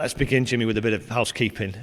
Let's begin, Jimmy, with a bit of housekeeping.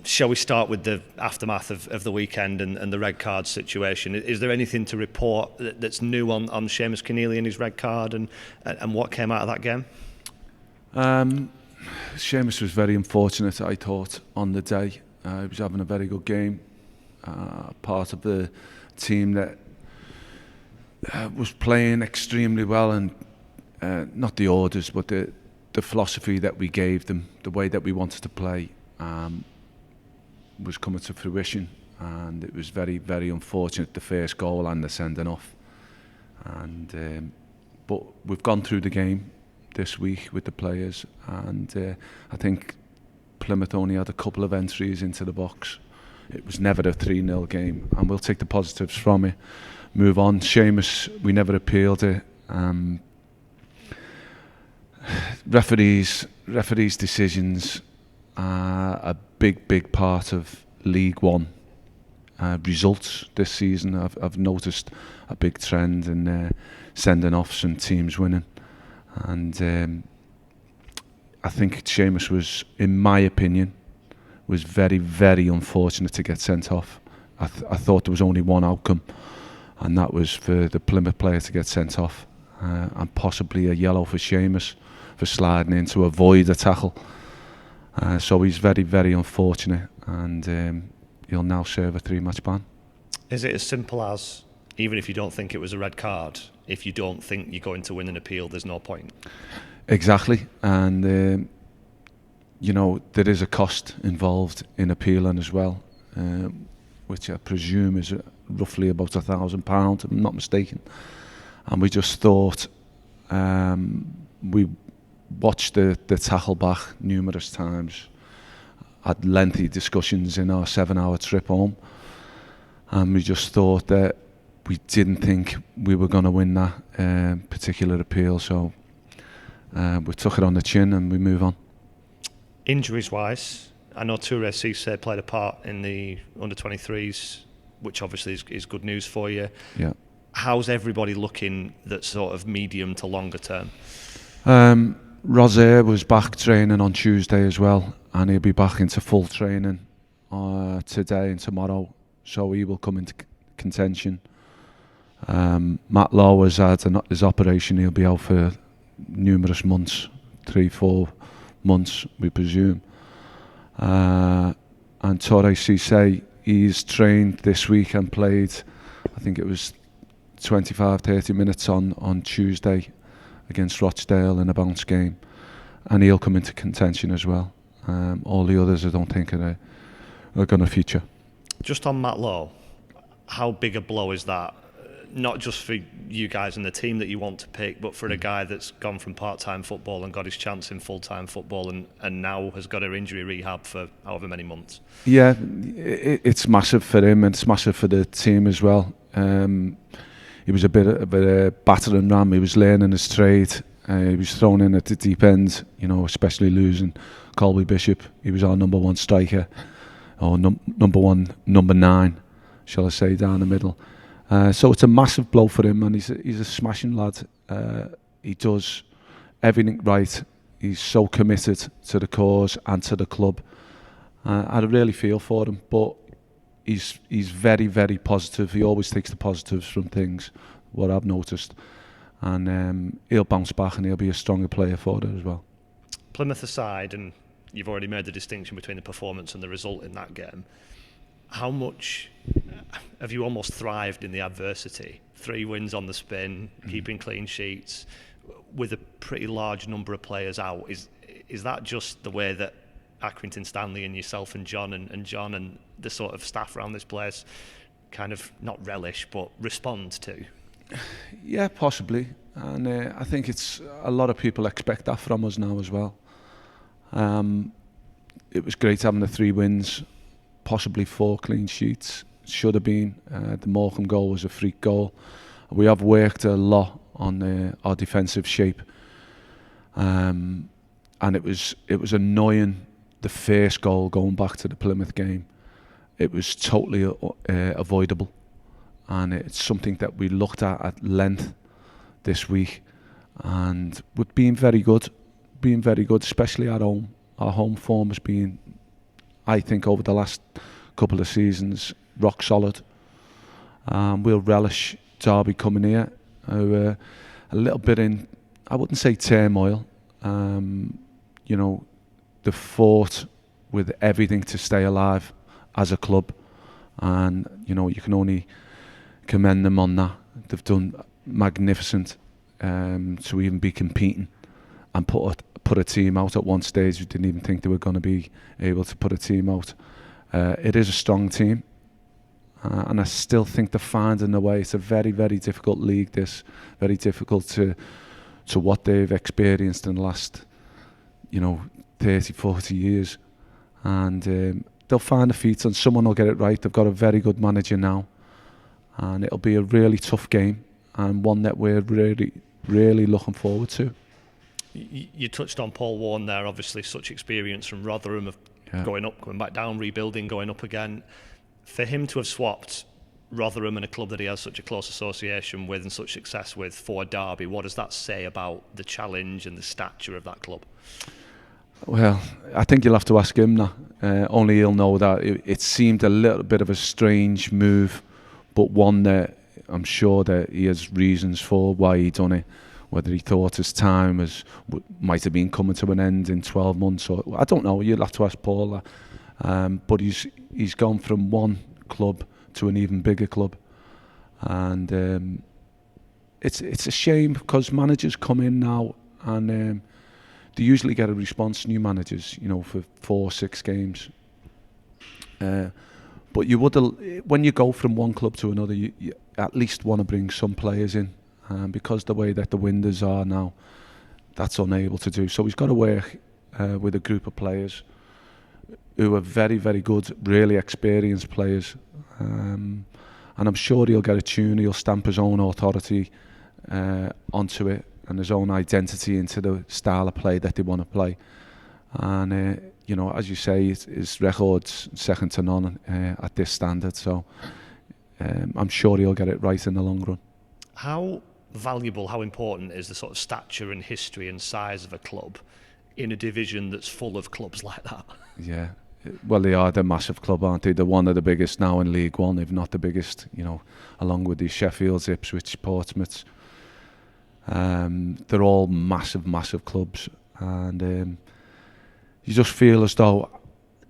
Shall we start with the aftermath of the weekend and the red card situation? Is there anything to report that's new on Seamus Keneally and his red card and what came out of that game? Seamus was very unfortunate, I thought, on the day. He was having a very good game. Part of the team that was playing extremely well, and not the orders, but the philosophy that we gave them, the way that we wanted to play, was coming to fruition, and it was very, very unfortunate, the first goal and the sending off. And but we've gone through the game this week with the players, and I think Plymouth only had a couple of entries into the box. It was never a 3-0 game, and we'll take the positives from it, move on. Seamus, we never appealed it. Referees' decisions are a big part of League One results this season. I've noticed a big trend in sending offs and teams winning, and I think Seamus was, in my opinion, was very, very unfortunate to get sent off. I thought there was only one outcome, and that was for the Plymouth player to get sent off, and possibly a yellow for Seamus for sliding in to avoid a tackle. So he's very, very unfortunate, and he'll now serve a 3-match ban. Is it as simple as, even if you don't think it was a red card, if you don't think you're going to win an appeal, there's no point? Exactly, and you know, there is a cost involved in appealing as well, which I presume is roughly about £1,000, if I'm not mistaken. And we just thought, we watched the tackle back numerous times, had lengthy discussions in our 7-hour trip home, and we just thought that we didn't think we were going to win that particular appeal, so we took it on the chin and we move on. Injuries wise, I know Toure Cisse played a part in the under-23s, which obviously is good news for you. Yeah. How's everybody looking that's sort of medium to longer term? Rozier was back training on Tuesday as well, and he'll be back into full training today and tomorrow, so he will come into contention. Matt Lowe has had his operation. He'll be out for numerous months, 3-4 months we presume. And Toure Cisse, he's trained this week and played, I think it was 25-30 minutes on Tuesday against Rochdale in a bounce game, and he'll come into contention as well. All the others I don't think are going to feature. Just on Matt Lowe, how big a blow is that? Not just for you guys and the team that you want to pick, but for a guy that's gone from part-time football and got his chance in full-time football and now has got her injury rehab for however many months. Yeah, it's massive for him, and it's massive for the team as well. He was a bit of a battering ram. He was learning his trade. He was thrown in at the deep end, you know, especially losing Colby Bishop. He was our number one striker, or number 9, shall I say, down the middle. So it's a massive blow for him, and he's a smashing lad. He does everything right. He's so committed to the cause and to the club. I really feel for him, but he's very, very positive. He always takes the positives from things, what I've noticed, and he'll bounce back and he'll be a stronger player for it as well. Plymouth aside, and you've already made the distinction between the performance and the result in that game, how much have you almost thrived in the adversity? 3 wins on the spin, keeping clean sheets, with a pretty large number of players out. Is that just the way that Accrington Stanley and yourself and John and the sort of staff around this place kind of not relish but respond to? Yeah, possibly, and I think it's a lot of people expect that from us now as well. It was great having the 3 wins, possibly 4 clean sheets. Should have been. The Morecambe goal was a freak goal. We have worked a lot on our defensive shape, and it was annoying. The first goal, going back to the Plymouth game, it was totally avoidable, and it's something that we looked at length this week, and we've been very good. been very good, especially at home. Our home form has been, I think, over the last couple of seasons, rock solid. We'll relish Derby coming here. A little bit in, I wouldn't say turmoil. You know, they've fought with everything to stay alive as a club, and you know, you can only commend them on that. They've done magnificent to even be competing and put a team out at one stage. We didn't even think they were going to be able to put a team out. It is a strong team, and I still think they're finding their way. It's a very, very difficult league, this, very difficult to what they've experienced in the last, you know, 30, 40 years. And they'll find the feet, and someone will get it right. They've got a very good manager now, and it'll be a really tough game, and one that we're really, really looking forward to. You touched on Paul Warne there, obviously such experience from Rotherham of going up, going back down, rebuilding, going up again. For him to have swapped Rotherham and a club that he has such a close association with and such success with for Derby, what does that say about the challenge and the stature of that club? Well, I think you'll have to ask him now. Only he'll know that. It seemed a little bit of a strange move, but one that I'm sure that he has reasons for why he done it. Whether he thought his time might have been coming to an end in 12 months, or I don't know. You'll have to ask Paul that. But he's gone from one club to an even bigger club, and it's a shame because managers come in now and they usually get a response. New managers, you know, for 4-6 games. But you would, when you go from one club to another, you at least want to bring some players in. Because the way that the windows are now, that's unable to do. So he's got to work with a group of players who are very, very good, really experienced players. And I'm sure he'll get a tune. He'll stamp his own authority onto it and his own identity into the style of play that they want to play. And, you know, as you say, his record's second to none at this standard. So I'm sure he'll get it right in the long run. How valuable, how important is the sort of stature and history and size of a club in a division that's full of clubs like that? Yeah, well, they are. They're a massive club, aren't they? They're one of the biggest now in League One, if not the biggest, you know, along with the Sheffields, Ipswich, Portsmouths. They're all massive, massive clubs, and you just feel as though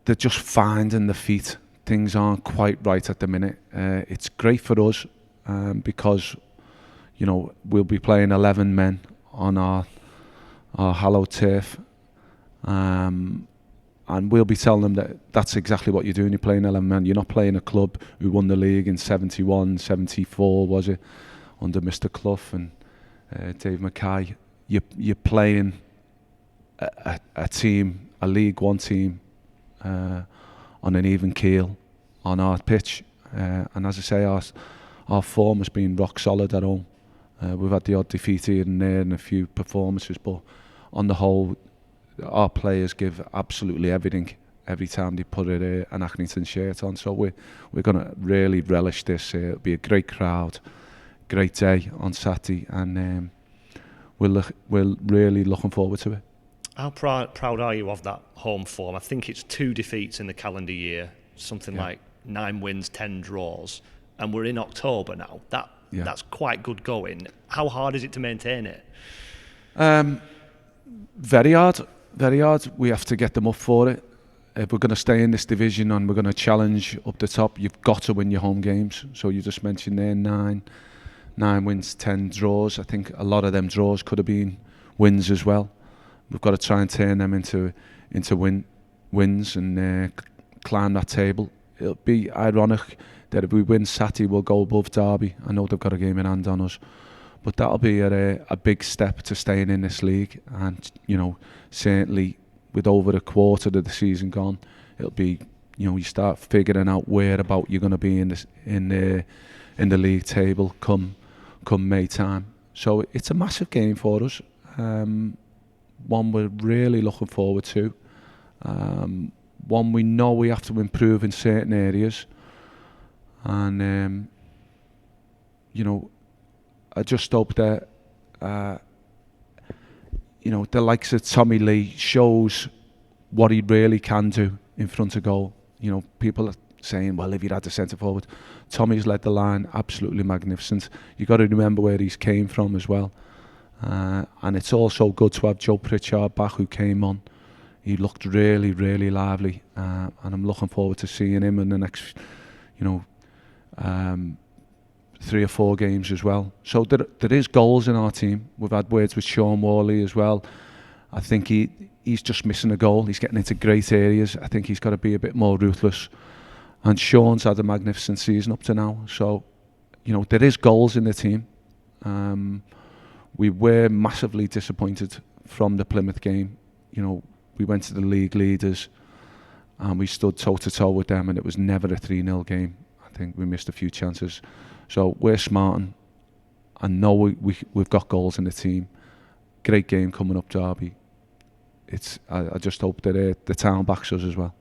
they're just finding their feet. Things aren't quite right at the minute. It's great for us because, you know, we'll be playing 11 men on our hallowed turf, and we'll be telling them that that's exactly what you're doing. You're playing 11 men. You're not playing a club who won the league in 71, 74, was it, under Mr. Clough and Dave Mackay. You're playing a team, a League One team, on an even keel on our pitch, and as I say, our form has been rock solid at home. We've had the odd defeat here and there and a few performances, but on the whole, our players give absolutely everything every time they put an Accrington shirt on. So we're going to really relish this. It'll be a great crowd, great day on Saturday, and we're really looking forward to it. How proud are you of that home form? I think it's 2 defeats in the calendar year, something like 9 wins, 10 draws, and we're in October now. That's quite good going. How hard is it to maintain it? Very hard, very hard. We have to get them up for it. If we're going to stay in this division and we're going to challenge up the top, you've got to win your home games. So you just mentioned there 9 wins, 10 draws. I think a lot of them draws could have been wins as well. We've got to try and turn them into wins and climb that table. It'll be ironic that if we win Saturday, we'll go above Derby. I know they've got a game in hand on us, but that'll be a big step to staying in this league. And you know, certainly with over a quarter of the season gone, it'll be, you know, you start figuring out where about you're going to be in the league table come May time. So it's a massive game for us. One we're really looking forward to. One we know we have to improve in certain areas. And, you know, I just hope that, you know, the likes of Tommy Lee shows what he really can do in front of goal. You know, people are saying, well, if you'd had a centre forward, Tommy's led the line, absolutely magnificent. You've got to remember where he's came from as well. And it's also good to have Joe Pritchard back, who came on. He looked really, really lively, and I'm looking forward to seeing him in the next, you know, 3 or 4 games as well. So there is goals in our team. We've had words with Sean Worley as well. I think he's just missing a goal. He's getting into great areas. I think he's got to be a bit more ruthless. And Sean's had a magnificent season up to now. So, you know, there is goals in the team. We were massively disappointed from the Plymouth game. You know, we went to the league leaders and we stood toe-to-toe with them, and it was never a 3-0 game. I think we missed a few chances. So we're smarting. I know we've got goals in the team. Great game coming up, Derby. I just hope that the town backs us as well.